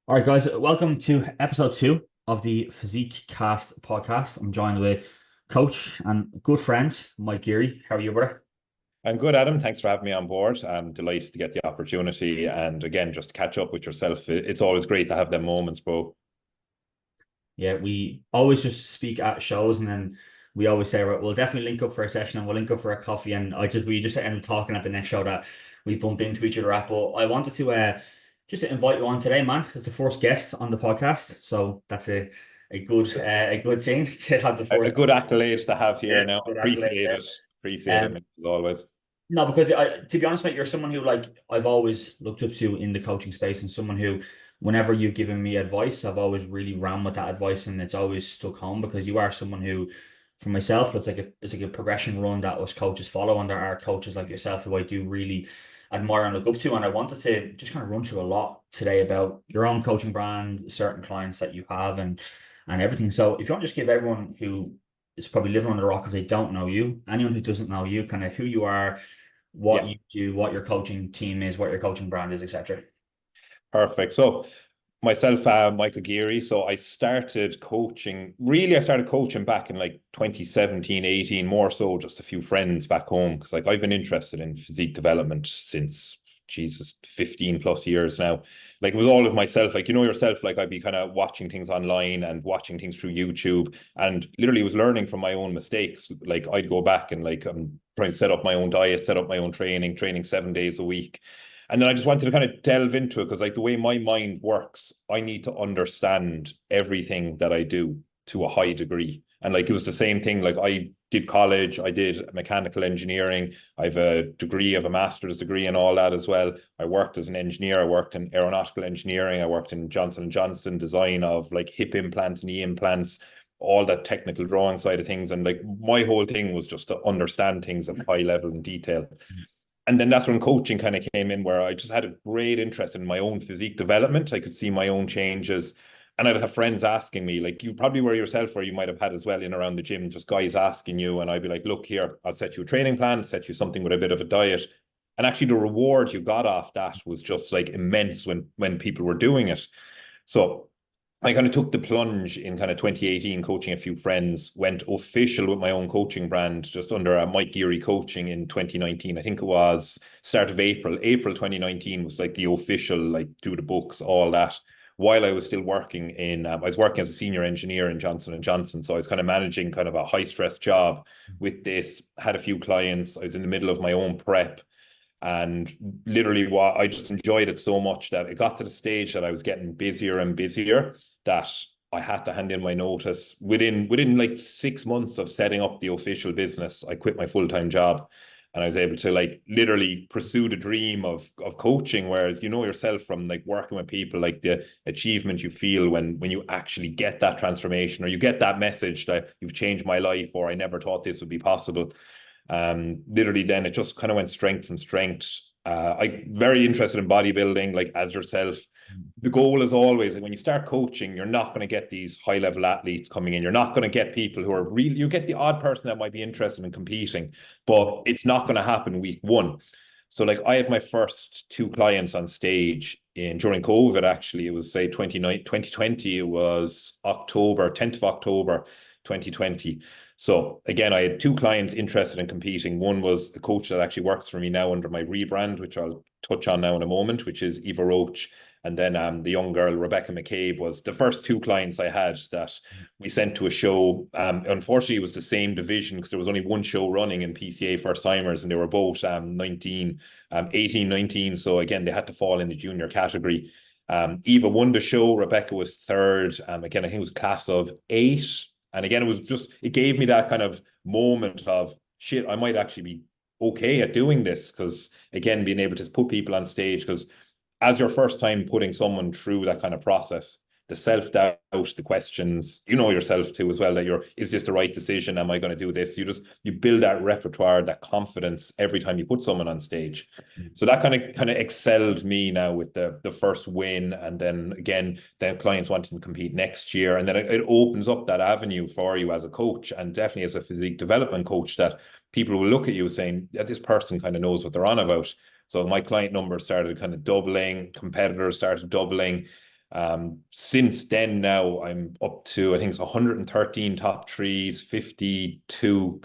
All right, guys, welcome to episode two of the PHYSIQUE-CAST podcast. I'm joined with coach and good friend, Mike Geary. How are you, brother? I'm good, Adam. Thanks for having me on board. I'm delighted to get the opportunity. And again, just to catch up with yourself. It's always great to have them moments, bro. Yeah, we always just speak at shows and then we always say, right, we'll definitely link up for a session and we'll link up for a coffee. And we just end up talking at the next show that we bump into each other at. But I wanted to just to invite you on today, man, as the first guest on the podcast. So that's a good thing to have the A first. good accolade to have Yeah, here now. good accolade Appreciate there. it. Appreciate it, mate, as always. No, because to be honest, mate, you're someone who I've always looked up to in the coaching space, and someone who, whenever you've given me advice, I've always really ran with that advice, and it's always stuck home because you are someone who, for myself, it's like a progression run that us coaches follow, and there are coaches like yourself who I do really admire and look up to, and I wanted to just kind of run through a lot today about your own coaching brand, certain clients that you have, and everything. So if you want to just give everyone who is probably living on the rock if they don't know you, anyone who doesn't know you, kind of who you are, what Yeah, you do, what your coaching team is, what your coaching brand is, etc. perfect. So myself, Michael Geary. So I started coaching back in like 2017, 18, more so just a few friends back home. Because like I've been interested in physique development since Jesus, 15 plus years now. Like it was all of myself, like you know yourself, like I'd be kind of watching things online and watching things through YouTube and literally was learning from my own mistakes. Like I'd go back and like I'm trying to set up my own diet, set up my own training 7 days a week. And then I just wanted to kind of delve into it because, like, the way my mind works, I need to understand everything that I do to a high degree. And like, it was the same thing. Like, I did college, I did mechanical engineering, I have a master's degree and all that as well. I worked as an engineer, I worked in aeronautical engineering, I worked in Johnson and Johnson design of like hip implants, knee implants, all that technical drawing side of things. And like, my whole thing was just to understand things at high level and detail. And then that's when coaching kind of came in, where I just had a great interest in my own physique development. I could see my own changes. And I'd have friends asking me, like you probably were yourself, or you might have had as well in around the gym, just guys asking you. And I'd be like, look here, I'll set you a training plan, set you something with a bit of a diet. And actually the reward you got off that was just like immense when people were doing it. So I kind of took the plunge in kind of 2018, coaching a few friends, went official with my own coaching brand just under Mike Geary coaching in 2019. I think it was start of April. April 2019 was like the official, like do the books, all that. While I was still working I was working as a senior engineer in Johnson and Johnson. So I was kind of managing kind of a high stress job with this, had a few clients. I was in the middle of my own prep. And literally, what I just enjoyed it so much that it got to the stage that I was getting busier and busier, that I had to hand in my notice. Within like 6 months of setting up the official business, I quit my full-time job and I was able to like literally pursue the dream of coaching. Whereas you know yourself from like working with people, like the achievement you feel when you actually get that transformation, or you get that message that you've changed my life, or I never thought this would be possible. Literally then it just kind of went strength from strength. I very interested in bodybuilding, like as yourself. The goal is always, like when you start coaching, you're not going to get these high level athletes coming in. You're not going to get people who are really, you get the odd person that might be interested in competing, but it's not going to happen week one. So like I had my first two clients on stage during COVID, actually. It was say 2020, it was October, 10th of October, 2020. So again, I had two clients interested in competing. One was a coach that actually works for me now under my rebrand, which I'll touch on now in a moment, which is Eva Roach. And then the young girl, Rebecca McCabe, was the first two clients I had that we sent to a show. Unfortunately, it was the same division because there was only one show running in PCA first timers, and they were both 18, 19. So again, they had to fall in the junior category. Eva won the show. Rebecca was third. Again, I think it was class of 8. And again, it gave me that kind of moment of shit, I might actually be okay at doing this. Because again, being able to put people on stage, because as your first time putting someone through that kind of process, the self-doubt, the questions, you know yourself too as well, that is this the right decision? Am I going to do this? You build that repertoire, that confidence every time you put someone on stage. So that kind of excelled me now with the first win. And then again, then clients wanting to compete next year. And then it opens up that avenue for you as a coach, and definitely as a physique development coach, that people will look at you saying, yeah, this person kind of knows what they're on about. So my client numbers started kind of doubling, competitors started doubling. Since then now I'm up to, I think it's 113 top threes, 52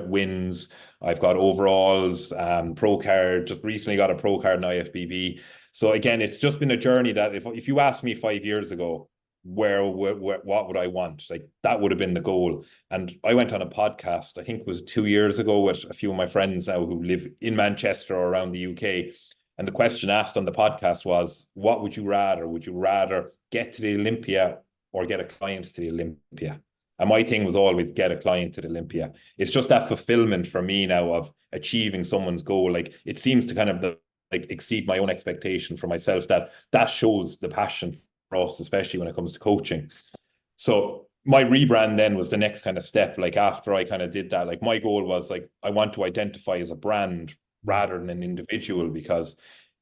wins. I've got overalls, pro card, just recently got a pro card in IFBB. So again, it's just been a journey that if you asked me 5 years ago, what would I want? Like that would have been the goal. And I went on a podcast, I think it was 2 years ago, with a few of my friends now who live in Manchester or around the UK. And the question asked on the podcast was, what would you rather? Would you rather get to the Olympia or get a client to the Olympia? And my thing was always get a client to the Olympia. It's just that fulfillment for me now of achieving someone's goal. Like it seems to kind of like exceed my own expectation for myself. That shows the passion for us, especially when it comes to coaching. So my rebrand then was the next kind of step. Like after I kind of did that, like my goal was like, I want to identify as a brand rather than an individual, because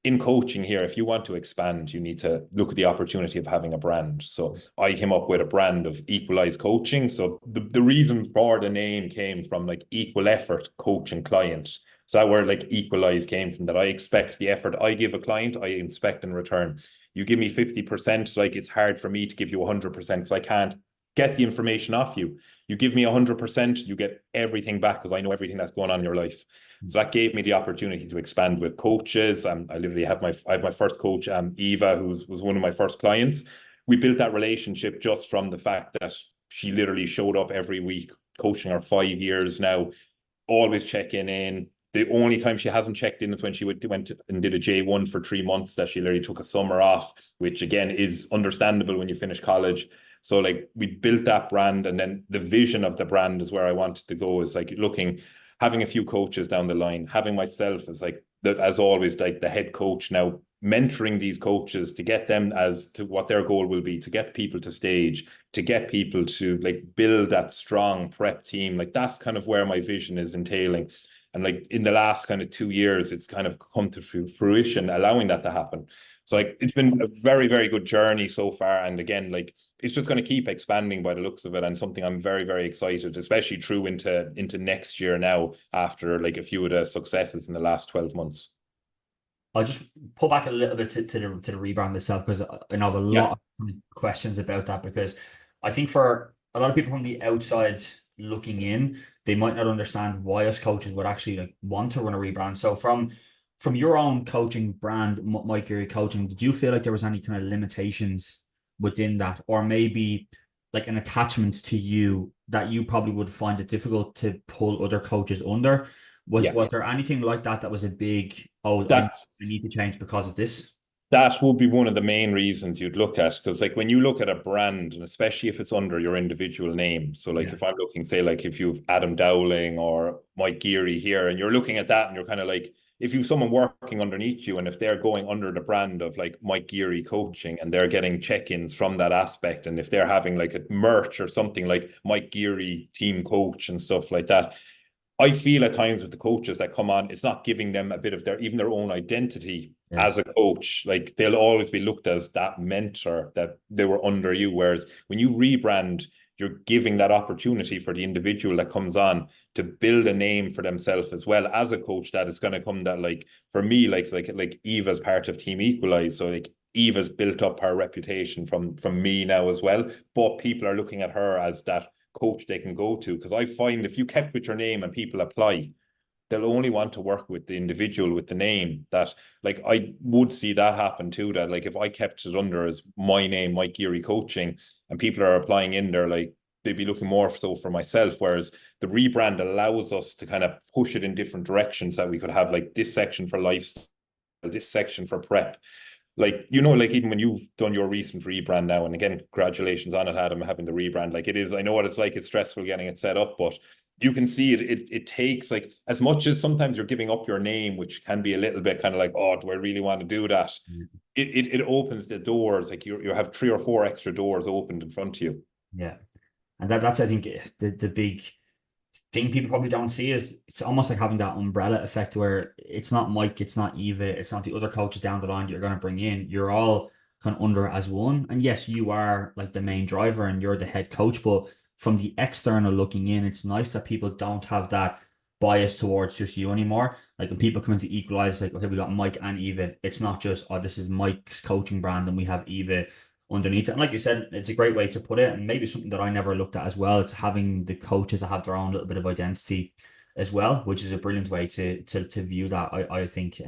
in coaching here, if you want to expand, you need to look at the opportunity of having a brand. So I came up with a brand of Equalize Coaching. So the reason for the name came from like equal effort coach and client. So that word like equalize came from that. I expect the effort I give a client, I expect in return. You give me 50%, like it's hard for me to give you 100% because I can't get the information off you. You give me 100%, you get everything back because I know everything that's going on in your life. So that gave me the opportunity to expand with coaches. I literally have my first coach, Eva, who was one of my first clients. We built that relationship just from the fact that she literally showed up every week, coaching her 5 years now, always checking in. The only time she hasn't checked in is when she went and did a J1 for 3 months, that she literally took a summer off, which again is understandable when you finish college. So like we built that brand, and then the vision of the brand is where I wanted to go, is like having a few coaches down the line, having myself as like, as always, like the head coach now, mentoring these coaches to get them as to what their goal will be, to get people to stage, to get people to like build that strong prep team. Like that's kind of where my vision is entailing. And like in the last kind of 2 years, it's kind of come to fruition, allowing that to happen. So like it's been a very, very good journey so far. And again, like it's just going to keep expanding by the looks of it, and something I'm very, very excited, especially through into next year now, after like a few of the successes in the last 12 months. I'll just pull back a little bit to the rebrand itself, because I know a lot of questions about that, because I think for a lot of people from the outside looking in, they might not understand why us coaches would actually like want to run a rebrand. So from your own coaching brand, Mike Geary Coaching, did you feel like there was any kind of limitations within that, or maybe like an attachment to you that you probably would find it difficult to pull other coaches under? Was there anything like that was a big, I need to change because of this? That would be one of the main reasons you'd look at, because like when you look at a brand, and especially if it's under your individual name. So like if I'm looking, say like if you've Adam Dowling or Mike Geary here, and you're looking at that and you're kind of like, if you've someone working underneath you, and if they're going under the brand of like Mike Geary Coaching, and they're getting check-ins from that aspect, and if they're having like a merch or something like Mike Geary Team Coach and stuff like that, I feel at times with the coaches that come on, it's not giving them a bit of even their own identity as a coach. Like they'll always be looked as that mentor, that they were under you. Whereas when you rebrand, you're giving that opportunity for the individual that comes on to build a name for themselves as well as a coach. That is going to come, that like for me, like Eva's part of Team Equalize. So like Eva's built up her reputation from me now as well. But people are looking at her as that coach they can go to, because I find if you kept with your name and people apply, they'll only want to work with the individual with the name. That like I would see that happen too, that like if I kept it under as my name, Mike Geary Coaching, and people are applying in there, like they'd be looking more so for myself. Whereas the rebrand allows us to kind of push it in different directions, that we could have like this section for lifestyle, this section for prep. Like, you know, like even when you've done your recent rebrand now, and again, congratulations on it, Adam, having the rebrand. Like it is, I know what it's like, it's stressful getting it set up, but you can see it takes, like, as much as sometimes you're giving up your name, which can be a little bit kind of like, oh, do I really want to do that? It opens the doors, like you have 3 or 4 extra doors opened in front of you. Yeah. And that's, I think, the big thing people probably don't see is it's almost like having that umbrella effect, where it's not Mike, it's not Eva, it's not the other coaches down the line that you're going to bring in. You're all kind of under as one. And yes, you are like the main driver and you're the head coach, but from the external looking in, it's nice that people don't have that biased towards just you anymore. Like when people come in to equalize, like, okay, we got Mike and Eva. It's not just, oh, this is Mike's coaching brand and we have Eva underneath it. And like you said, it's a great way to put it. And maybe something that I never looked at as well. It's having the coaches that have their own little bit of identity as well, which is a brilliant way to view that, I think,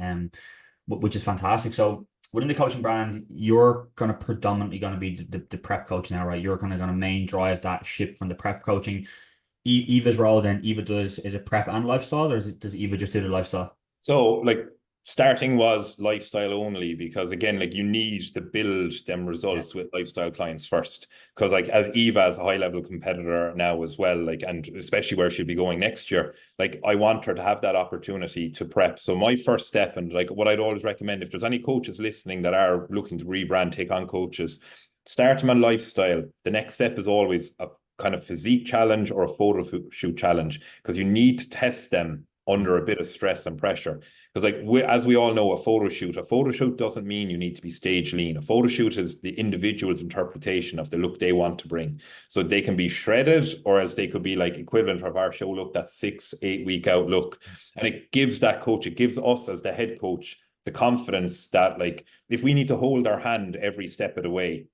which is fantastic. So within the coaching brand, you're going to predominantly going to be the prep coach now, right? You're going to main drive that ship from the prep coaching. Eva's role then, Eva does, is it prep and lifestyle, or does Eva just do the lifestyle? So like starting was lifestyle only because again, like you need to build them Yeah. results with lifestyle clients first. Because like as Eva is a high level competitor now as well, like and especially where she'll be going next year, like I want her to have that opportunity to prep. So my first step and like what I'd always recommend if there's any coaches listening that are looking to rebrand, take on coaches, start them on lifestyle. The next step is always a kind of physique challenge or a photo shoot challenge because you need to test them under a bit of stress and pressure. Because like as we all know, a photo shoot doesn't mean you need to be stage lean. A photo shoot is the individual's interpretation of the look they want to bring. So they can be shredded, or as they could be like equivalent of our show look, that 6-8 week out look. And it gives that coach, it gives us as the head coach the confidence that like if we need to hold our hand every step of the way,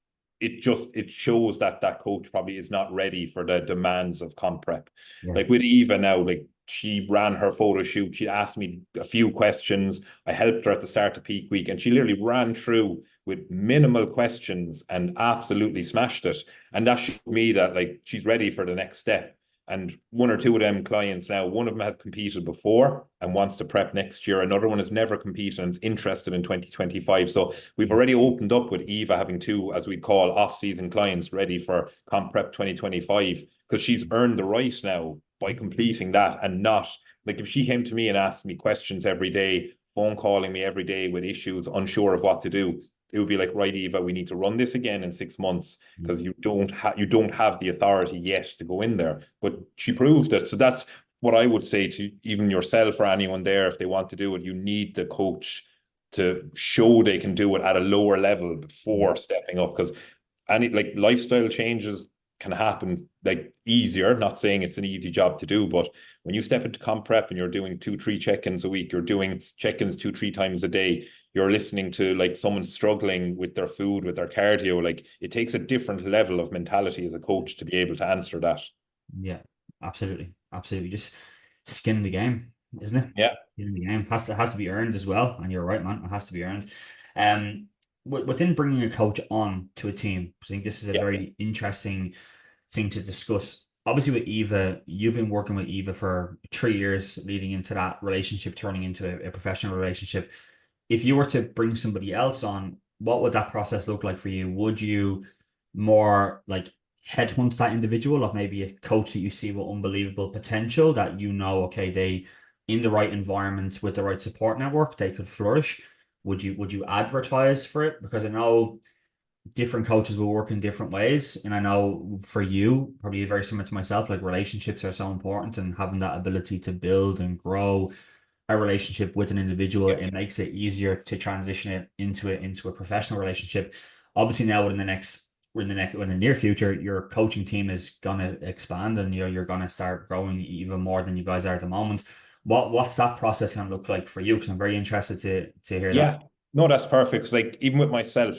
it shows that that coach probably is not ready for the demands of comp prep. Yeah. Like with Eva now, like she ran her photo shoot. She asked me a few questions. I helped her at the start of peak week, and she literally ran through with minimal questions and absolutely smashed it. And that showed me that like she's ready for the next step. And one or two of them clients now, one of them has competed before and wants to prep next year. Another one has never competed and is interested in 2025. So we've already opened up with Eva having two, as we call, off-season clients ready for Comp Prep 2025 because she's earned the right now by completing that and not like if she came to me and asked me questions every day, phone calling me every day with issues, unsure of what to do, it would be like, right, Eva, we need to run this again in 6 months because you don't have the authority yet to go in there. But she proved it. So that's what I would say to even yourself or anyone there, if they want to do it, you need the coach to show they can do it at a lower level before stepping up. Because any like lifestyle changes can happen like easier. Not saying it's an easy job to do, but when you step into comp prep and you're doing 2-3 check-ins a week, you're doing check-ins 2-3 times a day, you're listening to like someone struggling with their food, with their cardio, like it takes a different level of mentality as a coach to be able to answer that. Yeah, absolutely. Absolutely. Just skin the game, isn't it? Yeah. Skin the game has to be earned as well. And you're right, man. It has to be earned. Um, within bringing a coach on to a team, I think this is a Yeah. very interesting thing to discuss. Obviously, with Eva, you've been working with Eva for 3 years, leading into that relationship turning into a professional relationship. If you were to bring somebody else on, what would that process look like for you? Would you more like headhunt that individual, or maybe a coach that you see with unbelievable potential that you know, okay, they in the right environment with the right support network, they could flourish? Would you advertise for it? Because I know different coaches will work in different ways. And I know for you, probably very similar to myself, like relationships are so important, and having that ability to build and grow a relationship with an individual, Yeah. it makes it easier to transition it into a professional relationship. Obviously, now in the near future, your coaching team is gonna expand, and you're gonna start growing even more than you guys are at the moment. What's that process gonna look like for you? Because I'm very interested to hear that. Yeah. No, that's perfect. Because like even with myself,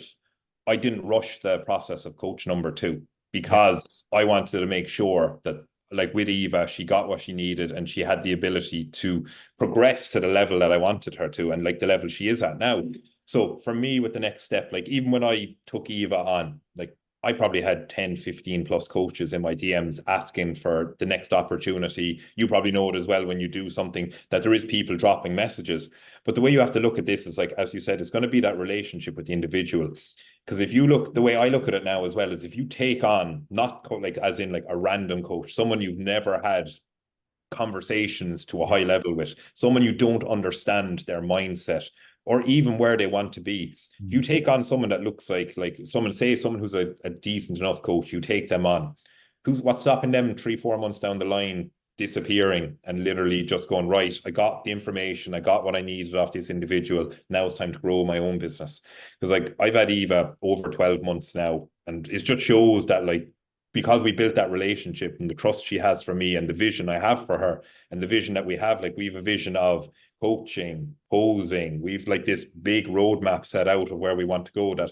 I didn't rush the process of coach number two Yeah. because I wanted to make sure that like with Eva, she got what she needed and she had the ability to progress to the level that I wanted her to and like the level she is at now. So for me with the next step, like even when I took Eva on, like I probably had 10, 15 plus coaches in my DMs asking for the next opportunity. You probably know it as well when you do something that there is people dropping messages. But the way you have to look at this is like, as you said, it's going to be that relationship with the individual. Because if you look, the way I look at it now as well is if you take on, not like as in like a random coach, someone you've never had conversations to a high level with, someone you don't understand their mindset or even where they want to be. If you take on someone that looks like someone, say someone who's a decent enough coach, you take them on. What's stopping them 3-4 months down the line disappearing and literally just going, right, I got the information, I got what I needed off this individual. Now it's time to grow my own business. Because like I've had Eva over 12 months now, and it just shows that like because we built that relationship and the trust she has for me and the vision I have for her and the vision that we have, like we have a vision of coaching, posing. We've like this big roadmap set out of where we want to go, that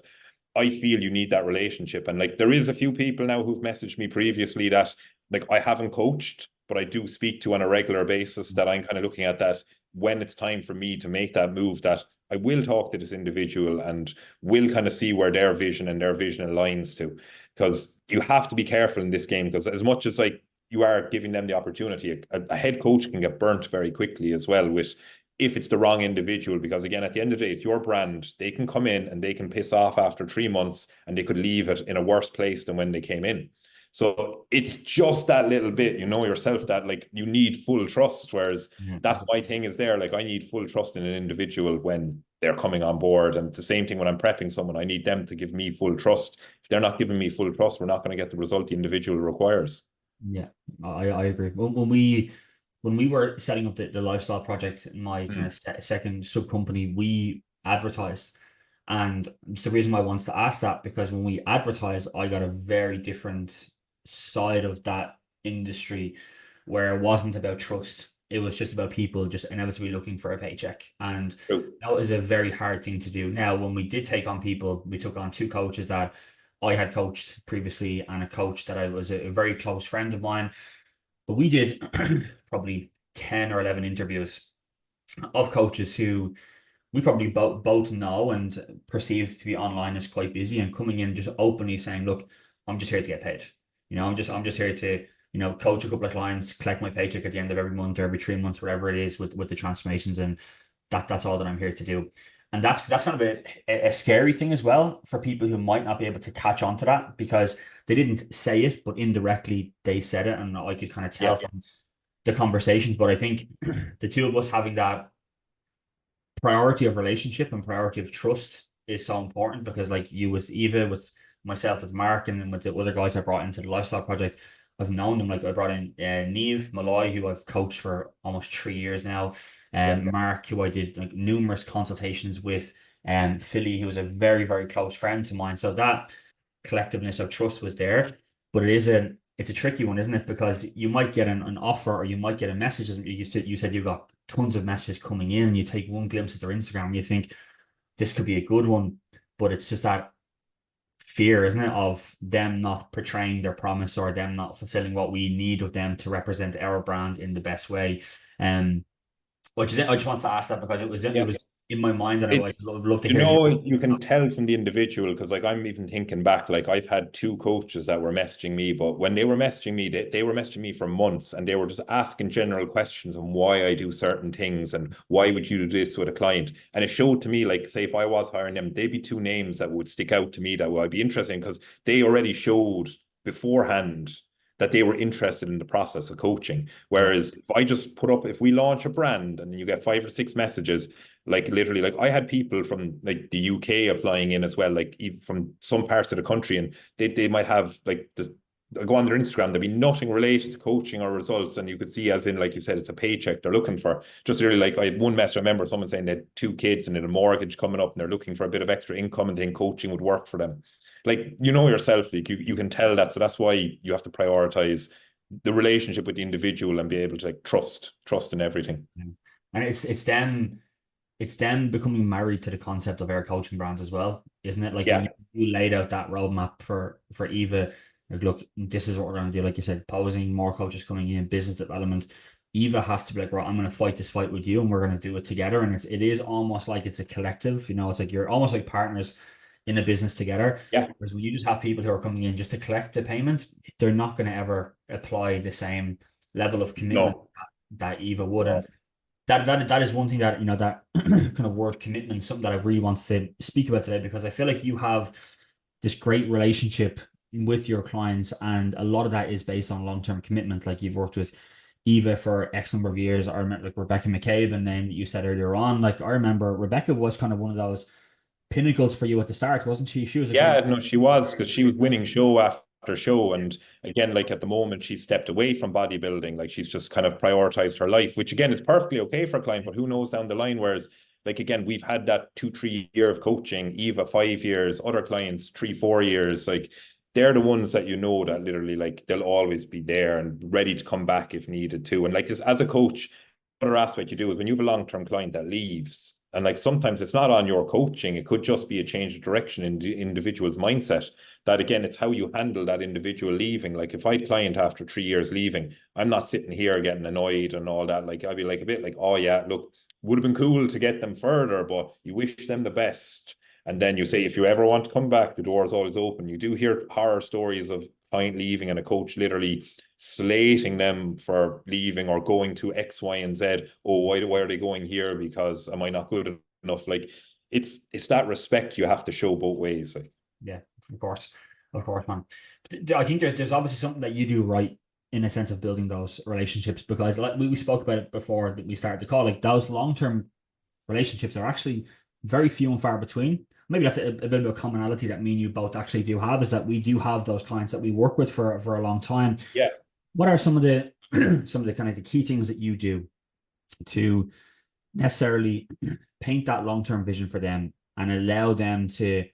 I feel you need that relationship. And like there is a few people now who've messaged me previously that like I haven't coached, but I do speak to on a regular basis, that I'm kind of looking at that when it's time for me to make that move, that I will talk to this individual and will kind of see where their vision aligns to. Because you have to be careful in this game, because as much as like you are giving them the opportunity, a head coach can get burnt very quickly as well with, if it's the wrong individual. Because again, at the end of the day, it's your brand. They can come in and they can piss off after 3 months and they could leave it in a worse place than when they came in. So it's just that little bit, you know yourself, that like you need full trust. Whereas that's my thing is there. Like I need full trust in an individual when they're coming on board. And it's the same thing when I'm prepping someone, I need them to give me full trust. If they're not giving me full trust, we're not going to get the result the individual requires. Yeah, I agree. When we were setting up the lifestyle project, my kind of second sub company, we advertised. And it's the reason why I wanted to ask that, because when we advertised, I got a very different side of that industry where it wasn't about trust. It was just about people just inevitably looking for a paycheck. And that was a very hard thing to do. Now, when we did take on people, we took on two coaches that I had coached previously and a coach that I was a very close friend of mine. But we did probably 10 or 11 interviews of coaches who we probably both know and perceive to be online as quite busy, and coming in just openly saying, look, I'm just here to get paid. I'm just here to, coach a couple of clients, collect my paycheck at the end of every month or every 3 months, whatever it is with the transformations. And that's all that I'm here to do. And that's kind of a scary thing as well for people who might not be able to catch on to that, because they didn't say it, but indirectly they said it. And I could kind of tell from the conversations. But I think the two of us having that priority of relationship and priority of trust is so important, because like you with Eva, with myself, with Mark, and then with the other guys I brought into the lifestyle project, I've known them. Like I brought in Neve Malloy, who I've coached for almost 3 years now, and Mark, who I did like numerous consultations with, and Philly, who was a very, very close friend to mine. So that collectiveness of trust was there. But it's a tricky one, isn't it? Because you might get an offer, or you might get a message. You said you got tons of messages coming in. You take one glimpse at their Instagram and you think this could be a good one, but it's just that fear, isn't it, of them not portraying their promise, or them not fulfilling what we need of them to represent our brand in the best way. Which is it. I just wanted to ask that because it was in my mind, and I'd love to hear you can tell from the individual, because like I'm even thinking back, like I've had two coaches that were messaging me, but when they were messaging me, they were messaging me for months, and they were just asking general questions on why I do certain things and why would you do this with a client. And it showed to me, like, say if I was hiring them, they'd be two names that would stick out to me that would be interesting, because they already showed beforehand that they were interested in the process of coaching. Whereas if I just if we launch a brand and you get 5 or 6 messages, like literally, like I had people from like the UK applying in as well, like even from some parts of the country, and they might have like this. I go on their Instagram, there'd be nothing related to coaching or results, and you could see, as in, like you said, it's a paycheck they're looking for. Just really, like I had one message, I remember someone saying they had 2 kids and they had a mortgage coming up, and they're looking for a bit of extra income, and then coaching would work for them. Like, you know yourself, like you can tell that. So that's why you have to prioritize the relationship with the individual and be able to like trust in everything. And it's them becoming married to the concept of our coaching brands as well, isn't it? Like when you laid out that roadmap for Eva, like, look, this is what we're going to do. Like you said, posing, more coaches coming in, business development. Eva has to be like, right, I'm going to fight this fight with you, and we're going to do it together. And it is almost like it's a collective. It's like you're almost like partners in a business together. Yeah. Whereas when you just have people who are coming in just to collect the payment, they're not going to ever apply the same level of commitment that Eva would. And that is one thing that, that kind of word commitment, something that I really want to speak about today, because I feel like you have this great relationship with your clients, and a lot of that is based on long-term commitment. Like you've worked with Eva for X number of years. I remember like Rebecca McCabe, and then you said earlier on, like I remember Rebecca was kind of one of those pinnacles for you at the start, wasn't she? She was no, she was, because she was winning show after show. And again, like at the moment, she stepped away from bodybuilding. Like she's just kind of prioritized her life, which again is perfectly okay for a client, but who knows down the line. Whereas, like again, we've had that 2-3 year of coaching, Eva 5 years, other clients 3-4 years. Like they're the ones that you know that literally like they'll always be there and ready to come back if needed to. And like this, as a coach, other aspect you do is when you have a long-term client that leaves, and like sometimes it's not on your coaching, it could just be a change of direction in the individual's mindset. That again, it's how you handle that individual leaving. Like if I had a client after 3 years leaving, I'm not sitting here getting annoyed and all that. Like I'd be like a bit like, oh yeah, look, would have been cool to get them further, but you wish them the best. And then you say, if you ever want to come back, the door is always open. You do hear horror stories of client leaving and a coach literally slating them for leaving or going to X, Y, and Z. Oh, why are they going here? Because am I not good enough? Like it's that respect you have to show both ways. Like, Yeah, of course, man. I think there's obviously something that you do right in a sense of building those relationships, because like we spoke about it before that we started the call, like those long-term relationships are actually very few and far between. Maybe that's a bit of a commonality that me and you both actually do have, is that we do have those clients that we work with for a long time. yeah. What are some of the some of the kind of the key things that you do to necessarily paint that long-term vision for them and allow them to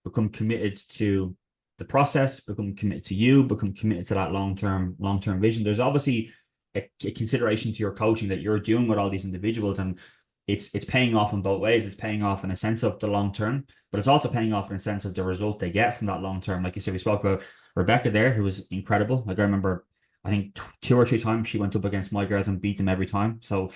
become committed to the process, become committed to you, become committed to that long-term vision? There's obviously a consideration to your coaching that you're doing with all these individuals, and it's paying off in both ways. It's paying off in a sense of the long term, but it's also paying off in a sense of the result they get from that long term. Like you said, we spoke about Rebecca there, who was incredible. Like I remember, I think 2 or 3 times she went up against my girls and beat them every time. So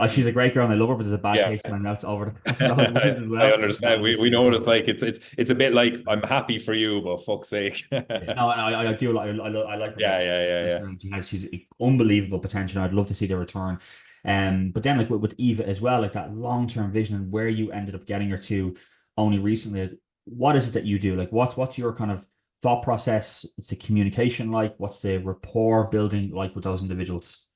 she's a great girl and I love her, but there's a bad Yeah. taste in my mouth over those wins as I well. understand. We know what it's like. It's a bit like I'm happy for you, but fuck's sake. Yeah, no, I do. I like Yeah, Rebecca. yeah, yeah, yeah. She's unbelievable potential. I'd love to see the return. But then like with Eva as well, like that long-term vision and where you ended up getting her to only recently. Like, what is it that you do? Like what's your kind of thought process? What's the communication like? What's the rapport building like with those individuals?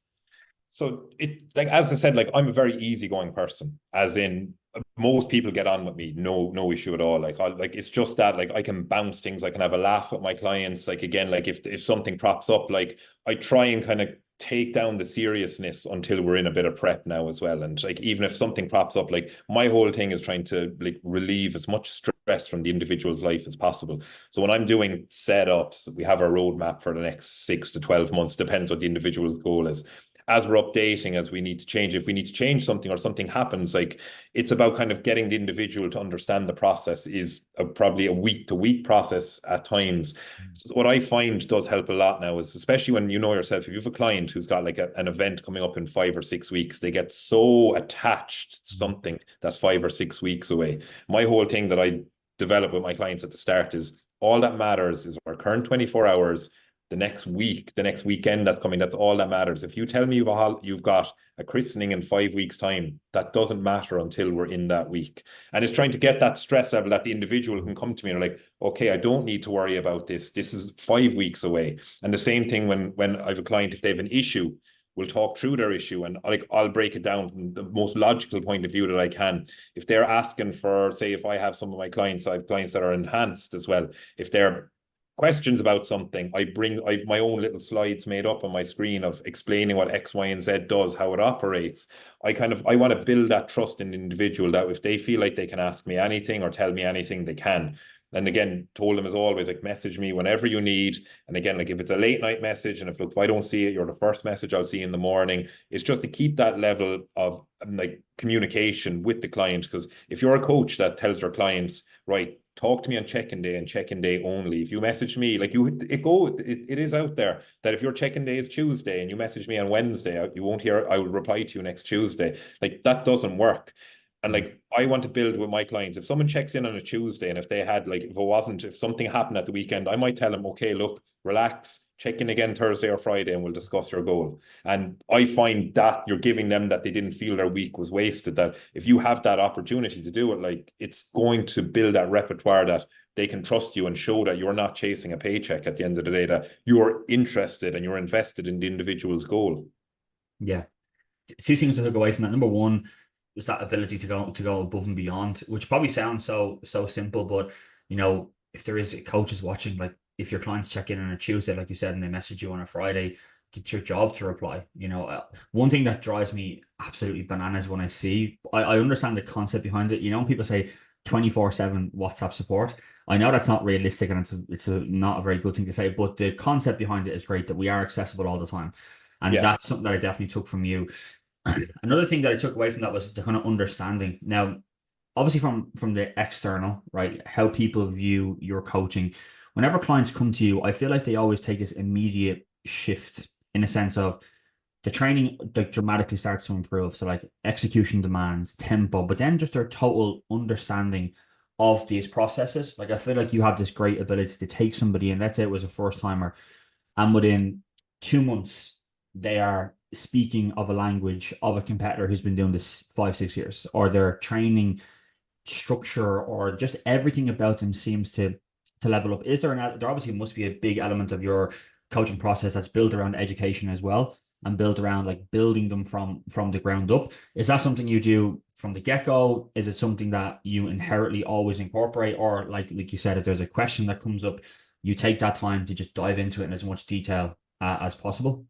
So it like as I said, like I'm a very easygoing person, as in most people get on with me, no issue at all. Like I like it's just that like I can bounce things, I can have a laugh with my clients. Like again, like if something crops up, like I try and kind of take down the seriousness until we're in a bit of prep now as well. And like even if something crops up, like my whole thing is trying to like relieve as much stress from the individual's life as possible. So when I'm doing setups, we have our roadmap for the next 6 to 12 months, depends what the individual's goal is. As we're updating, as we need to change, if we need to change something or something happens, like it's about kind of getting the individual to understand the process is probably a week to week process at times. So what I find does help a lot now is, especially when you know yourself, if you have a client who's got like an event coming up in 5 or 6 weeks, they get so attached to something that's 5 or 6 weeks away. My whole thing that I develop with my clients at the start is all that matters is our current 24 hours, the next week, the next weekend that's coming. That's all that matters. If you tell me you've got a christening in 5 weeks' time, that doesn't matter until we're in that week. And it's trying to get that stress level that the individual can come to me and like, okay, I don't need to worry about this. This is 5 weeks away. And the same thing when I have a client, if they have an issue, we'll talk through their issue and like I'll break it down from the most logical point of view that I can. If they're asking for, say, if I have some of my clients, I have clients that are enhanced as well. If they're questions about something, I've my own little slides made up on my screen of explaining what X, Y, and Z does, how it operates. I want to build that trust in the individual that if they feel like they can ask me anything or tell me anything, they can. And again, told them as always, like message me whenever you need. And again, like if it's a late night message and if I don't see it, you're the first message I'll see in the morning. It's just to keep that level of like communication with the client. Because if you're a coach that tells your clients, right, talk to me on check-in day and check-in day only. If you message me, like it is out there that if your check-in day is Tuesday and you message me on Wednesday, you won't hear, I will reply to you next Tuesday. Like that doesn't work. And like I want to build with my clients. If someone checks in on a Tuesday and if they had like if something happened at the weekend, I might tell them, okay, look, relax, check in again Thursday or Friday and we'll discuss your goal. And I find that you're giving them that they didn't feel their week was wasted, that if you have that opportunity to do it, like it's going to build that repertoire that they can trust you and show that you're not chasing a paycheck at the end of the day, that you're interested and you're invested in the individual's goal. Yeah. 2 things I took away from that. Number one was that ability to go above and beyond, which probably sounds so simple, but you know, if there is coaches watching, like if your clients check in on a Tuesday, like you said, and they message you on a Friday, it's your job to reply. You know, one thing that drives me absolutely bananas when I understand the concept behind it. You know, when people say, 24/7 WhatsApp support. I know that's not realistic, and it's not a very good thing to say, but the concept behind it is great, that we are accessible all the time. And Yeah. that's something that I definitely took from you. Another thing that I took away from that was the kind of understanding. Now, obviously from the external, right, how people view your coaching. Whenever clients come to you, I feel like they always take this immediate shift in a sense of the training like dramatically starts to improve. So like execution demands, tempo, but then just their total understanding of these processes. Like I feel like you have this great ability to take somebody and let's say it was a first timer, and within 2 months they are speaking of a language of a competitor who's been doing this 5, 6 years, or their training structure or just everything about them seems to level up. Is there there obviously must be a big element of your coaching process that's built around education as well, and built around like building them from the ground up. Is that something you do from the get-go? Is it something that you inherently always incorporate, or like you said, if there's a question that comes up, you take that time to just dive into it in as much detail as possible?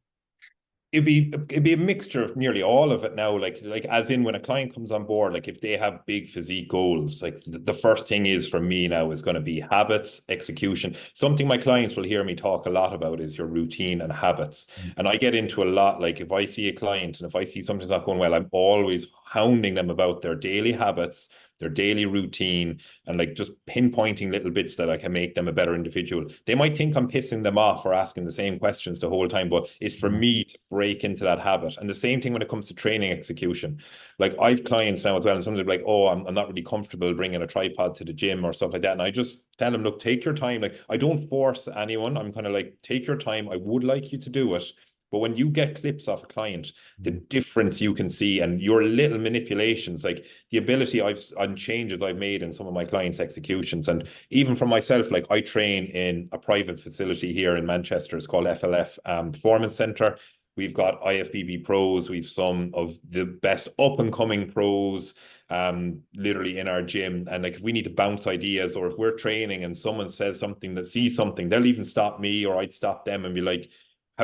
It'd be a mixture of nearly all of it now. Like as in when a client comes on board, like if they have big physique goals, like the first thing is for me now is going to be habits, execution. Something my clients will hear me talk a lot about is your routine and habits. And I get into a lot, like if I see a client and if I see something's not going well, I'm always hounding them about their daily habits, their daily routine, and like just pinpointing little bits that I can make them a better individual. They might think I'm pissing them off for asking the same questions the whole time, but it's for me to break into that habit. And the same thing when it comes to training execution. Like I've clients now as well, and some of them are like, oh, I'm not really comfortable bringing a tripod to the gym or stuff like that. And I just tell them, look, take your time. Like I don't force anyone. I'm kind of like, take your time. I would like you to do it. But when you get clips off a client, the difference you can see and your little manipulations, like the ability and changes I've made in some of my clients' executions. And even for myself, like I train in a private facility here in Manchester. It's called FLF Performance Center. We've got IFBB pros. We've some of the best up and coming pros literally in our gym. And like if we need to bounce ideas, or if we're training and someone says something that sees something, they'll even stop me or I'd stop them and be like,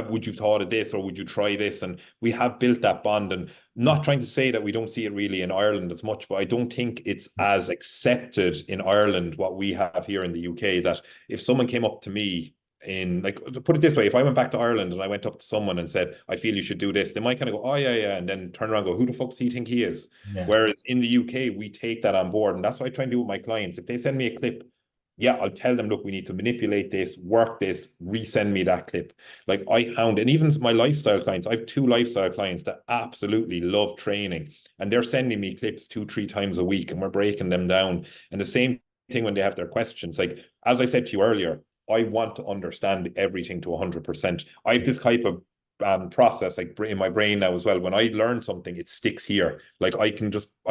would you thought of this, or would you try this? And we have built that bond. And not trying to say that we don't see it really in Ireland as much, but I don't think it's as accepted in Ireland what we have here in the UK, that if someone came up to me in, like, to put it this way, if I went back to Ireland and I went up to someone and said, I feel you should do this, they might kind of go, oh yeah, yeah, and then turn around and go, who the fuck does he think he is? Yeah. Whereas in the UK, we take that on board. And that's what I try and do with my clients. If they send me a clip, yeah, I'll tell them, look, we need to manipulate this, work this, resend me that clip. Like I hound, and even my lifestyle clients, I have 2 lifestyle clients that absolutely love training, and they're sending me clips 2, 3 times a week, and we're breaking them down. And the same thing when they have their questions. Like, as I said to you earlier, I want to understand everything to 100%. I have this type of process like in my brain now as well. When I learn something, it sticks here. Like I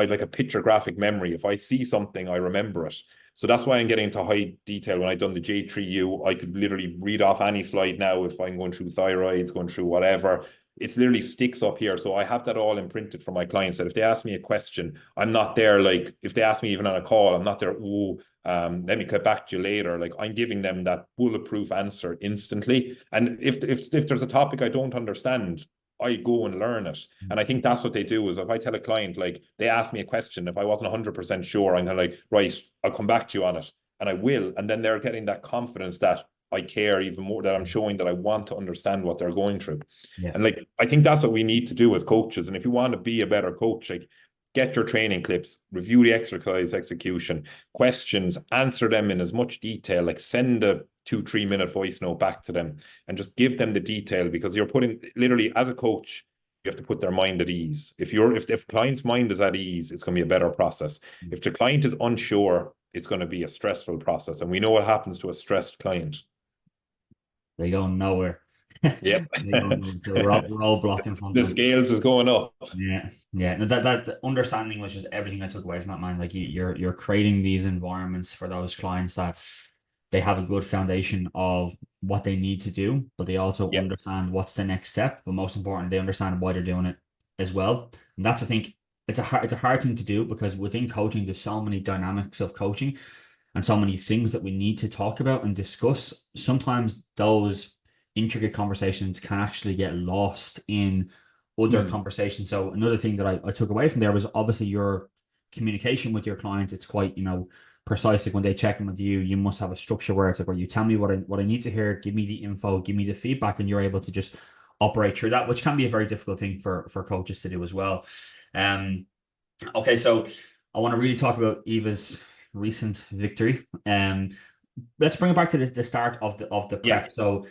like a picture graphic memory. If I see something, I remember it. So that's why I'm getting into high detail. When I've done the J3U, I could literally read off any slide now if I'm going through thyroids, going through whatever. It's literally sticks up here. So I have that all imprinted for my clients, that if they ask me a question, I'm not there. Like if they ask me even on a call, I'm not there, oh, let me get back to you later. Like I'm giving them that bulletproof answer instantly. And if there's a topic I don't understand, I go and learn it. And I think that's what they do. Is if I tell a client, like they ask me a question, if I wasn't 100% sure, I'm kind of like, right, I'll come back to you on it. And I will. And then they're getting that confidence that I care even more, that I'm showing that I want to understand what they're going through. Yeah. And like, I think that's what we need to do as coaches. And if you want to be a better coach, like get your training clips, review the exercise execution, questions, answer them in as much detail, like send a 2, 3 minute voice note back to them and just give them the detail, because you're putting literally, as a coach, you have to put their mind at ease. If client's mind is at ease, it's going to be a better process. If the client is unsure, it's going to be a stressful process. And we know what happens to a stressed client. They go nowhere. Yep. They go nowhere. It's a roadblock in front The of them. scales is going up. Yeah, yeah. No, that understanding was just everything I took away from that, man. Like you're creating these environments for those clients that they have a good foundation of what they need to do, but they also Yep. understand what's the next step. But most important, they understand why they're doing it as well. And that's, I think, it's a hard thing to do, because within coaching, there's so many dynamics of coaching and so many things that we need to talk about and discuss. Sometimes those intricate conversations can actually get lost in other conversations. So another thing that I took away from there was obviously your communication with your clients, it's quite, precise. Like when they check in with you, you must have a structure where it's like, where you tell me what I need to hear, give me the info, give me the feedback, and you're able to just operate through that, which can be a very difficult thing for coaches to do as well. Okay, so I want to really talk about Eva's recent victory. Let's bring it back to the start of the Yeah. prep. So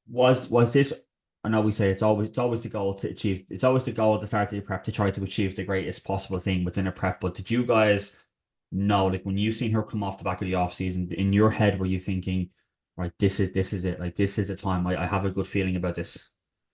was this? I know we say it's always the goal to achieve. It's always the goal at the start of your prep to try to achieve the greatest possible thing within a prep. But did you guys know, like when you seen her come off the back of the off season, in your head, were you thinking, right, this is it, like this is the time. I have a good feeling about this.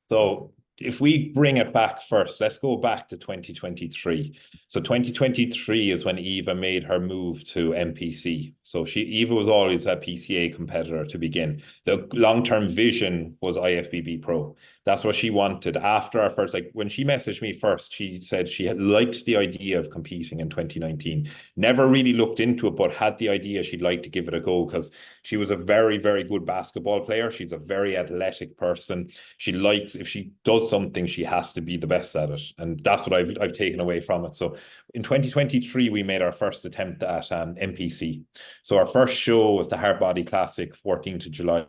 So if we bring it back first, let's go back to 2023. So 2023 is when Eva made her move to NPC. So Eva was always a PCA competitor to begin. The long-term vision was IFBB Pro. That's what she wanted after our first, like when she messaged me first, she said she had liked the idea of competing in 2019. Never really looked into it, but had the idea she'd like to give it a go because she was a very, very good basketball player. She's a very athletic person. She likes, if she does something, she has to be the best at it. And that's what I've taken away from it. So in 2023, we made our first attempt at NPC. So our first show was the Hard Body Classic, 14th of July.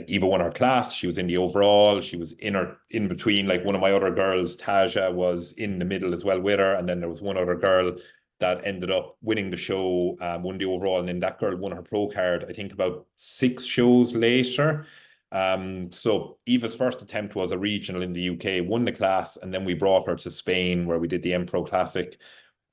Eva won her class. She was in the overall. She was in between. Like one of my other girls, Taja, was in the middle as well with her. And then there was one other girl that ended up winning the show, won the overall. And then that girl won her pro card, I think about 6 shows later. So Eva's first attempt was a regional in the UK, won the class, and then we brought her to Spain where we did the M Pro Classic.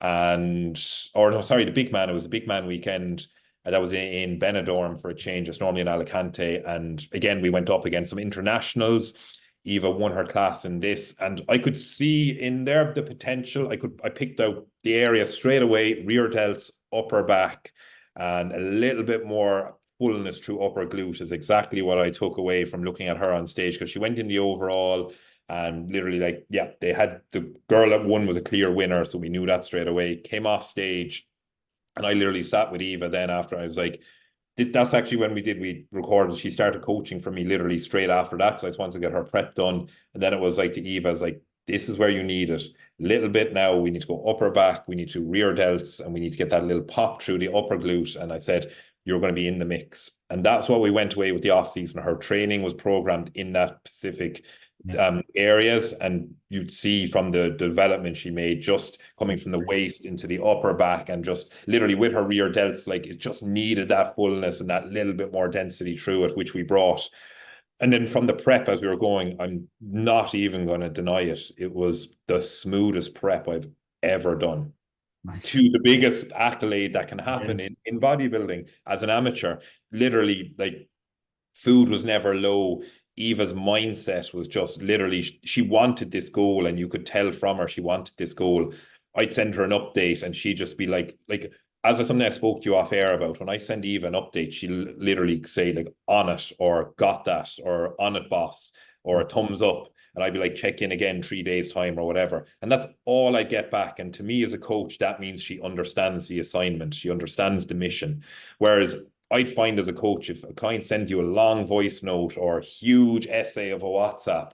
The big man. It was the big man weekend. That was in Benidorm for a change. It's normally in Alicante. And again, we went up against some internationals. Eva won her class in this, and I could see in there the potential. I picked out the area straight away: rear delts, upper back, and a little bit more fullness through upper glute is exactly what I took away from looking at her on stage, because she went in the overall and literally, like, yeah, they had the girl that won was a clear winner, so we knew that straight away. Came off stage, and I literally sat with Eva then after. I was like, that's actually when we recorded. She started coaching for me literally straight after that, because I just wanted to get her prep done. And then it was like to Eva, I was like, this is where you need it. A little bit now, we need to go upper back, we need to rear delts, and we need to get that little pop through the upper glute. And I said, you're going to be in the mix. And that's what we went away with the off season. Her training was programmed in that specific areas, and you'd see from the development she made, just coming from the waist into the upper back, and just literally with her rear delts, like it just needed that fullness and that little bit more density through it, which we brought. And then from the prep as we were going, I'm not even going to deny it, it was the smoothest prep I've ever done. Nice. To the biggest accolade that can happen in bodybuilding as an amateur. Literally, like, food was never low. Eva's mindset was just literally, she wanted this goal, and you could tell from her she wanted this goal. I'd send her an update and she'd just be like as I something I spoke to you off air about, when I send Eva an update, she'll literally say like, on it, or got that, or on it, boss, or a thumbs up. And I'd be like, check in again 3 days time or whatever. And that's all I get back. And to me as a coach, that means she understands the assignment. She understands the mission. Whereas I'd find as a coach, if a client sends you a long voice note or a huge essay of a WhatsApp,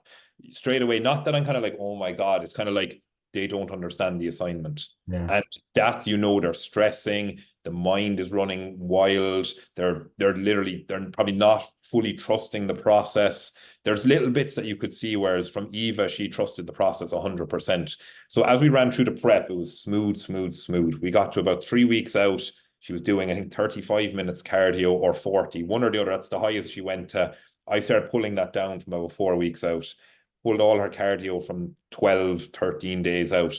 straight away, not that I'm kind of like, oh my God, it's kind of like they don't understand the assignment. And that's, they're stressing, the mind is running wild, they're probably not fully trusting the process. There's little bits that you could see, whereas from Eva, she trusted the process 100%. So as we ran through the prep, it was smooth. We got to about 3 weeks out. She was doing, I think, 35 minutes cardio or 40, one or the other. That's the highest she went to. I started pulling that down from about 4 weeks out, pulled all her cardio from 12, 13 days out.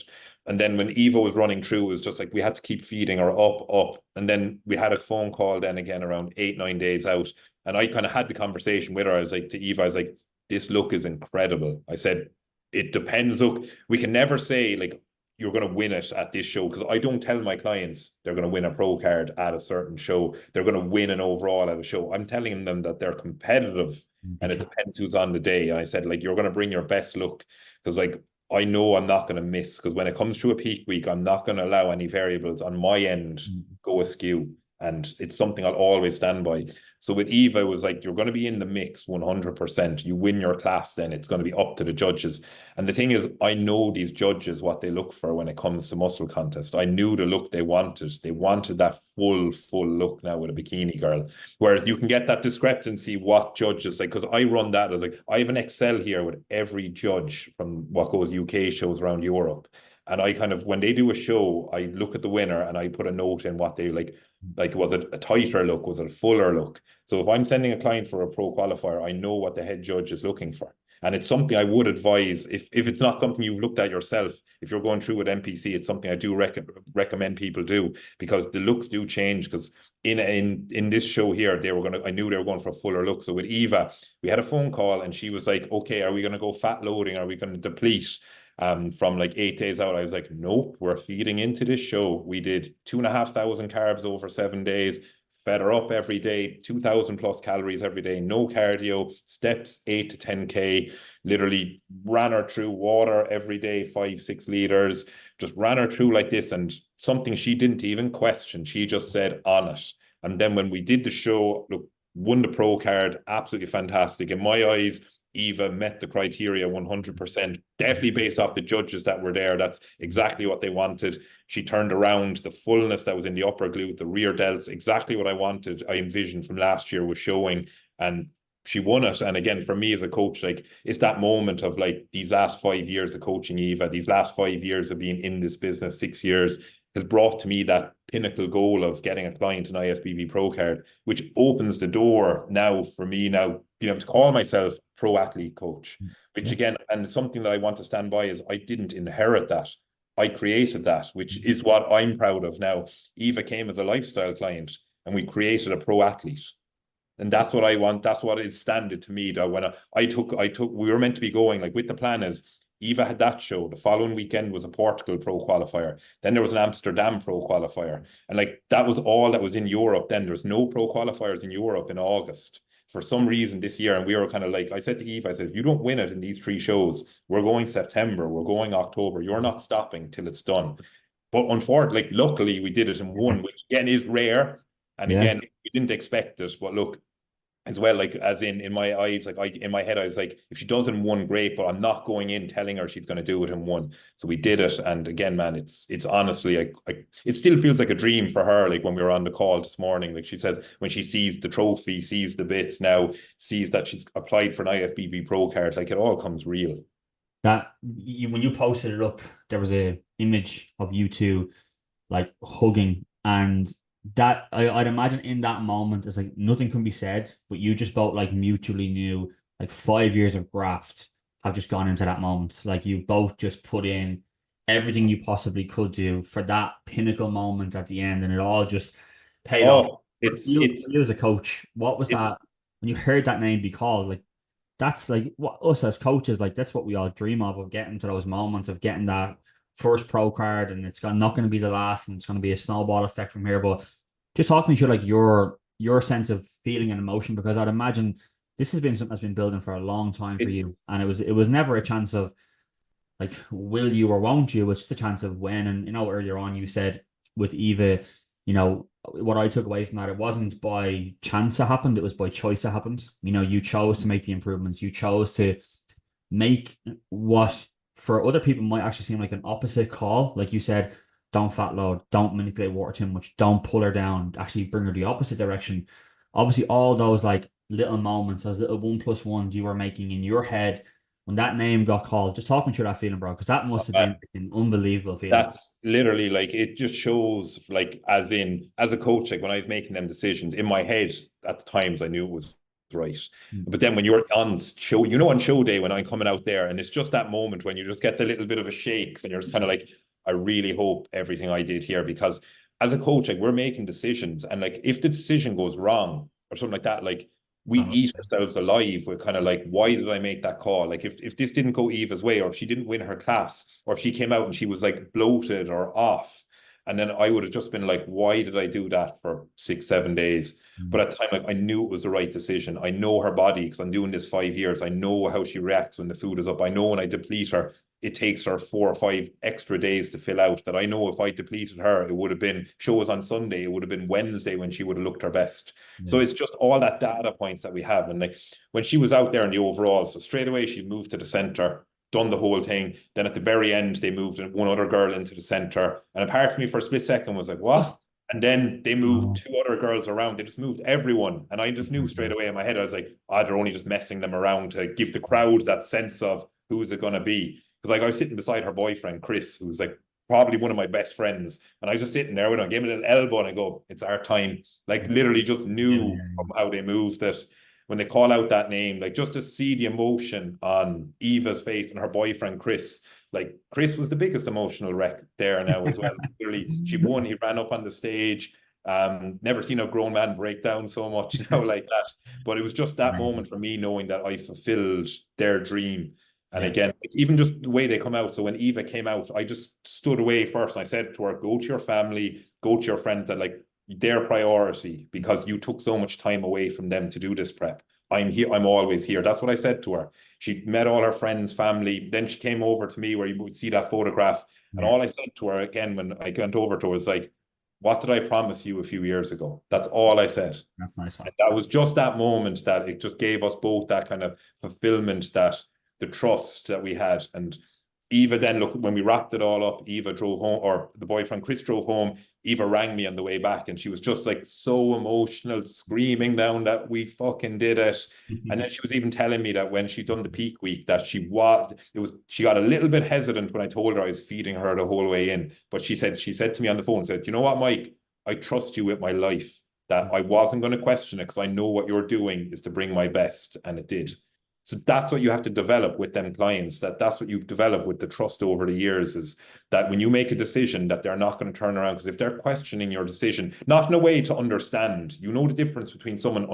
And then when Eva was running through, it was just like we had to keep feeding her up. And then we had a phone call then again around 8, 9 days out. And I kind of had the conversation with her. I was like, to Eva, I was like, this look is incredible. I said, it depends. Look, we can never say like, you're going to win it at this show, because I don't tell my clients they're going to win a pro card at a certain show. They're going to win an overall at a show. I'm telling them that they're competitive, and it depends who's on the day. And I said, like, you're going to bring your best look, because like, I know I'm not going to miss, because when it comes to a peak week, I'm not going to allow any variables on my end go askew. And it's something I'll always stand by. So with Eva, it was like, you're going to be in the mix 100%. You win your class, then it's going to be up to the judges. And the thing is, I know these judges, what they look for when it comes to muscle contest. I knew the look they wanted. They wanted that full look now with a bikini girl. Whereas you can get that discrepancy, what judges, like, because I run that as like, I have an Excel here with every judge from what goes UK shows around Europe. And I kind of, when they do a show, I look at the winner and I put a note in what they like, was it a tighter look? Was it a fuller look? So if I'm sending a client for a pro qualifier, I know what the head judge is looking for. And it's something I would advise, if it's not something you've looked at yourself, if you're going through with NPC, it's something I do recommend people do, because the looks do change. Because in this show here, I knew they were going for a fuller look. So with Eva, we had a phone call and she was like, okay, are we going to go fat loading? Are we going to deplete? From like 8 days out, I was like, nope, we're feeding into this show. We did 2,500 carbs over 7 days, fed her up every day, 2,000 plus calories every day, no cardio, steps 8 to 10K, literally ran her through water every day, 5-6 liters, just ran her through like this. And something she didn't even question, she just said on it. And then when we did the show, look, won the pro card, absolutely fantastic. In my eyes, Eva met the criteria 100%, definitely based off the judges that were there. That's exactly what they wanted. She turned around the fullness that was in the upper glute, the rear delts, exactly what I wanted. I envisioned from last year was showing, and she won it. And again, for me as a coach, like, it's that moment of like, these last 5 years of coaching Eva, these last 5 years of being in this business, 6 years, has brought to me that pinnacle goal of getting a client an IFBB pro card, which opens the door now for me now being able to call myself pro athlete coach, which again, and something that I want to stand by is I didn't inherit that. I created that, which is what I'm proud of now. Eva came as a lifestyle client and we created a pro athlete. And that's what I want. That's what is standard to me. That when I took, we were meant to be going, like, with the plan is, Eva had that show. The following weekend was a Portugal pro qualifier. Then there was an Amsterdam pro qualifier. And like, that was all that was in Europe. Then there's no pro qualifiers in Europe in August for some reason this year. And we were kind of like, I said to Eva, I said, if you don't win it in these 3 shows, we're going September, we're going October. You're not stopping till it's done. But unfortunately, like, luckily we did it in one, which again is rare. And again, we didn't expect it. But look, as well, like, as in my eyes, like, in my head, I was like, if she does in one, great, but I'm not going in telling her she's going to do it in one. So we did it. And again, man, it's honestly, it still feels like a dream for her. Like, when we were on the call this morning, like, she says, when she sees the trophy, sees the bits now, sees that she's applied for an IFBB pro card, like, it all comes real. That when you posted it up, there was a image of you two like hugging, and that I'd imagine in that moment it's like nothing can be said, but you just both like mutually knew, like, 5 years of graft have just gone into that moment. Like, you both just put in everything you possibly could do for that pinnacle moment at the end, and it all just paid off. Oh, For you as a coach, what was it's that when you heard that name be called? Like, that's like what us as coaches, like, that's what we all dream of getting to those moments of getting that first pro card, and it's not going to be the last, and it's going to be a snowball effect from here. But just talk me through, like, your sense of feeling and emotion, because I'd imagine this has been something that's been building for a long time for you, it's and it was never a chance of like, will you or won't you? It's just a chance of when. And earlier on you said with Eva, what I took away from that, it wasn't by chance it happened, it was by choice it happened. You chose to make the improvements. You chose to make what for other people might actually seem like an opposite call. Like you said, don't fat load, don't manipulate water too much, don't pull her down, actually bring her the opposite direction. Obviously, all those like little moments, those little 1+1s you were making in your head when that name got called. Just talk me through that feeling, bro, because that must have been an unbelievable feeling. That's literally, like, it just shows, like, as a coach, like, when I was making them decisions in my head at the times, I knew it was right. But then when you're on show, on show day, when I'm coming out there, and it's just that moment when you just get the little bit of a shakes, and you're just kind of like, I really hope everything I did here, because as a coach, like, we're making decisions, and like, if the decision goes wrong or something like that, like, we eat ourselves alive. We're kind of like, why did I make that call? Like, if this didn't go Eva's way, or if she didn't win her class, or if she came out and she was like bloated or off, and then I would have just been like, why did I do that for 6-7 days? But at the time, like, I knew it was the right decision. I know her body because I'm doing this 5 years. I know how she reacts when the food is up. I know when I deplete her, it takes her 4 or 5 extra days to fill out. That I know if I depleted her, it would have been shows on Sunday, it would have been Wednesday when she would have looked her best. So Yeah. it's just all that data points that we have. And like when she was out there in the overall, so straight away she moved to the center, done the whole thing. Then at the very end, they moved one other girl into the center. And a part of me for a split second was like, what? And then they moved Oh. 2 other girls around. They just moved everyone. And I just knew straight away in my head, I was like, oh, they're only just messing them around to give the crowd that sense of who's it going to be. Because like I was sitting beside her boyfriend, Chris, who's like probably one of my best friends. And I was just sitting there with him, I gave him a little elbow and I go, it's our time. Like literally just knew from how they moved that when they call out that name, like just to see the emotion on Eva's face and her boyfriend, Chris. Like Chris was the biggest emotional wreck there now as well. Literally, she won. He ran up on the stage. Never seen a grown man break down so much now like that. But it was just that moment for me knowing that I fulfilled their dream. And Yeah. again, even just the way they come out. So when Eva came out, I just stood away first. And I said to her, go to your family, go to your friends that like their priority because you took so much time away from them to do this prep. I'm here. I'm always here. That's what I said to her. She met all her friends, family. Then she came over to me where you would see that photograph. And Yeah. all I said to her again when I went over to her was like, what did I promise you a few years ago? That's all I said. That's a nice one. And that was just that moment that it just gave us both that kind of fulfillment, that the trust that we had. And Eva then, look, when we wrapped it all up, Eva drove home, or the boyfriend Chris drove home. Eva rang me on the way back and she was just like so emotional, screaming down that we fucking did it. And then she was even telling me that when she'd done the peak week, that she got a little bit hesitant when I told her I was feeding her the whole way in. But she said to me on the phone, said, you know what, Mike, I trust you with my life, that I wasn't going to question it because I know what you're doing is to bring my best. And it did. So that's what you have to develop with them clients, that's what you develop with the trust over the years, is that when you make a decision that they're not going to turn around, because if they're questioning your decision, not in a way to understand, you know the difference between someone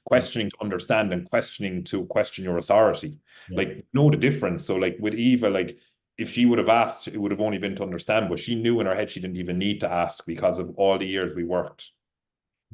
questioning to understand and questioning to question your authority. Yeah. Like, know the difference. So like with Eva, like if she would have asked, it would have only been to understand, but she knew in her head she didn't even need to ask because of all the years we worked.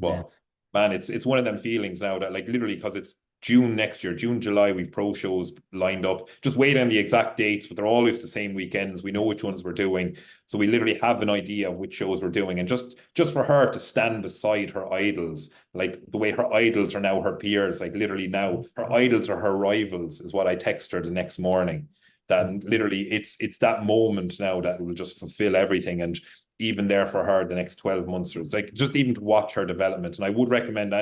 Yeah. But man, it's one of them feelings now that like literally because it's June next year, June, July, we've pro shows lined up. Just wait on the exact dates, but they're always the same weekends. We know which ones we're doing. So we literally have an idea of which shows we're doing. And just for her to stand beside her idols, like the way her idols are now her peers, like literally now her idols are her rivals, is what I text her the next morning. That literally it's that moment now that will just fulfill everything. And even there for her the next 12 months, or it's like just even to watch her development. And I would recommend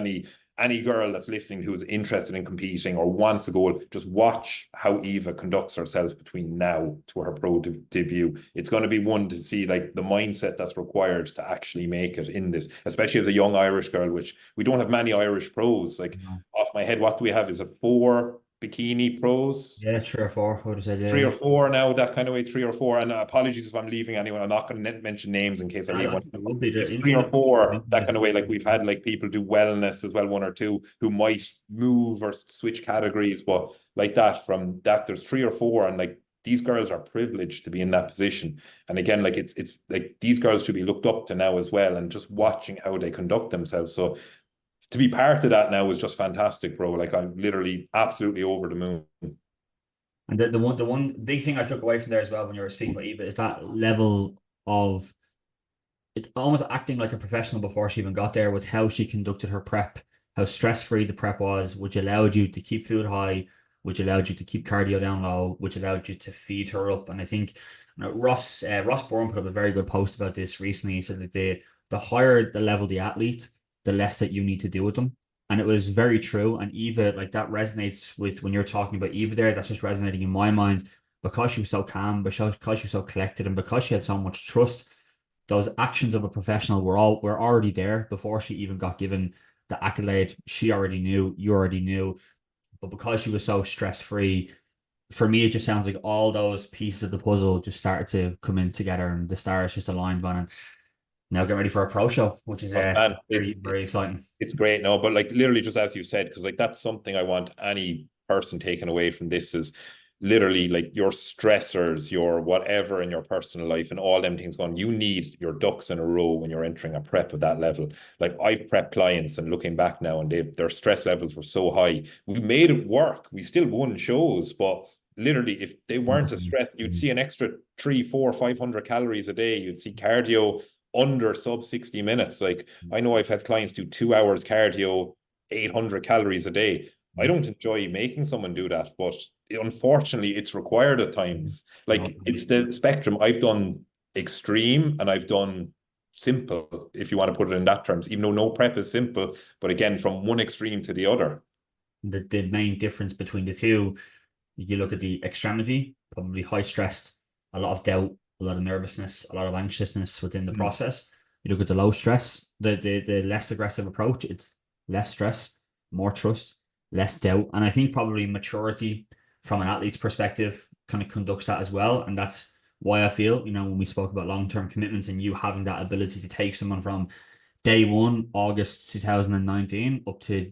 any girl that's listening who's interested in competing or wants a goal, just watch how Eva conducts herself between now to her pro debut. It's going to be one to see like the mindset that's required to actually make it in this, especially as a young Irish girl, which we don't have many Irish pros. Like off my head, what do we have? Is it 4 bikini pros? Yeah, 3 or 4. What is it? Yeah, 3 or 4 now, that kind of way, 3 or 4. And apologies if I'm leaving anyone. I'm not going to mention names in case I leave I one. think it would be It's the three or four, that kind of way. Like we've had like people do wellness as well, 1 or 2 who might move or switch categories, but like that, from that, there's 3 or 4, and like these girls are privileged to be in that position. And again, like it's like these girls should be looked up to now as well, and just watching how they conduct themselves. So to be part of that now is just fantastic, bro. Like I'm literally absolutely over the moon. And the one big thing I took away from there as well when you were speaking about Eva is that level of it almost acting like a professional before she even got there, with how she conducted her prep, how stress-free the prep was, which allowed you to keep food high, which allowed you to keep cardio down low, which allowed you to feed her up. And I think Ross Bourne put up a very good post about this recently. He said that the higher the level the athlete, the less that you need to do with them. And it was very true. And Eva, like that resonates with when you're talking about Eva there, that's just resonating in my mind because she was so calm, because she was so collected, and because she had so much trust. Those actions of a professional were already there before she even got given the accolade. She already knew, you already knew. But because she was so stress-free, for me, it just sounds like all those pieces of the puzzle just started to come in together and the stars just aligned, man. And now get ready for a pro show, which is Oh, man, very exciting. it's great. No, but like literally just as you said, because like that's something I want any person taken away from this is literally like your stressors, your whatever in your personal life and all them things going, you need your ducks in a row when you're entering a prep of that level. Like I've prepped clients and looking back now and their stress levels were so high. We made it work. We still won shows, but literally, if they Not the weren't as same. stressed, you'd see an extra 3, 4, 500 calories a day. You'd see cardio under sub 60 minutes. Like, I know I've had clients do 2 hours cardio, 800 calories a day. I don't enjoy making someone do that, but unfortunately, it's required at times. No, Like, it's the spectrum. I've done extreme and I've done simple, if you want to put it in that terms, even though no prep is simple, but again, from one extreme to the other. the main difference between the two, you look at the extremity, probably high stress, a lot of doubt, a lot of nervousness, a lot of anxiousness within the process. You look at the low stress, the less aggressive approach, it's less stress, more trust, less doubt. And I think probably maturity from an athlete's perspective kind of conducts that as well. And that's why I feel, when we spoke about long-term commitments and you having that ability to take someone from day one, August 2019, up to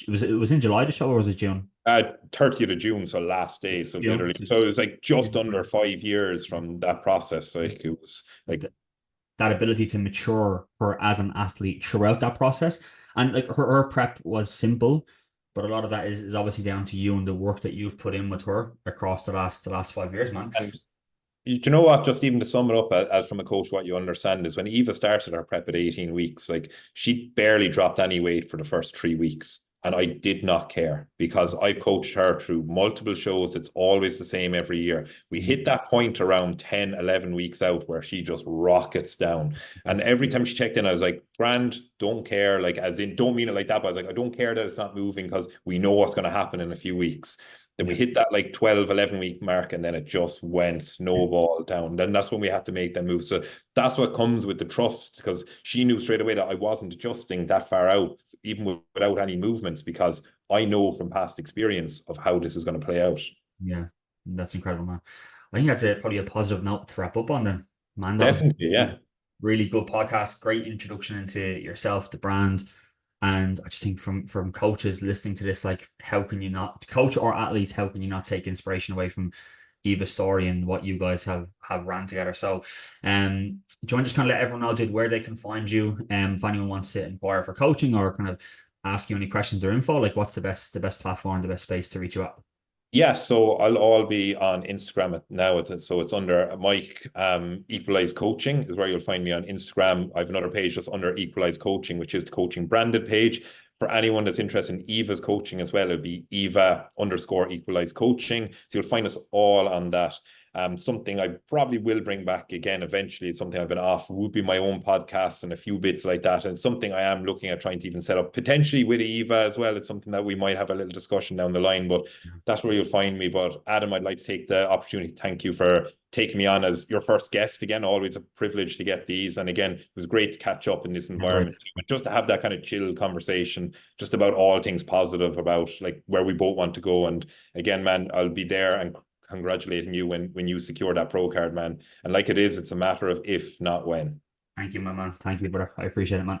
it was in July the show, or was it June? 30th of June, so last day. So June. literally, so it was like just under 5 years from that process. So like, it was like that ability to mature her as an athlete throughout that process. And like her prep was simple, but a lot of that is obviously down to you and the work that you've put in with her across the last 5 years, man. and you know what? Just even to sum it up, as from a coach, what you understand is when Eva started her prep at 18 weeks, like she barely dropped any weight for the first 3 weeks. And I did not care because I coached her through multiple shows. It's always the same every year. We hit that point around 10, 11 weeks out where she just rockets down. And every time she checked in, I was like, Grand, don't care. Like, as in, don't mean it like that. But I was like, I don't care that it's not moving because we know what's going to happen in a few weeks. Then we hit that like 12, 11 week mark, and then it just went snowball down. Then that's when we had to make that move. So that's what comes with the trust, because she knew straight away that I wasn't adjusting that far out, even without any movements, because I know from past experience of how this is going to play out. Yeah, that's incredible, man. I think that's probably a positive note to wrap up on then. Man, that was Definitely, yeah. really good podcast, great introduction into yourself, the brand. And I just think from coaches listening to this, like, how can you not, coach or athlete, how can you not take inspiration away from Eva's story and what you guys have ran together? So do you want to just kind of let everyone know, dude, where they can find you, if anyone wants to inquire for coaching or kind of ask you any questions or info, like what's the best platform, the best space to reach you out? Yeah, so I'll all be on Instagram now. So it's under Mike Equalize Coaching is where you'll find me on Instagram. I have another page just under Equalize Coaching, which is the coaching branded page. For anyone that's interested in Eva's coaching as well, it'll be Eva_Equalize Coaching. So you'll find us all on that. Something I probably will bring back again eventually, something I've been off, would be my own podcast and a few bits like that. And something I am looking at trying to even set up potentially with Eva as well. It's something that we might have a little discussion down the line, but that's where you'll find me. But Adam, I'd like to take the opportunity to thank you for taking me on as your first guest again. Always a privilege to get these. And again, it was great to catch up in this environment, but just to have that kind of chill conversation, just about all things positive, about like where we both want to go. And again, man, I'll be there and congratulating you when you secure that pro card, man. And like it is, it's a matter of if, not when. Thank you, my man. Thank you, brother. I appreciate it, man.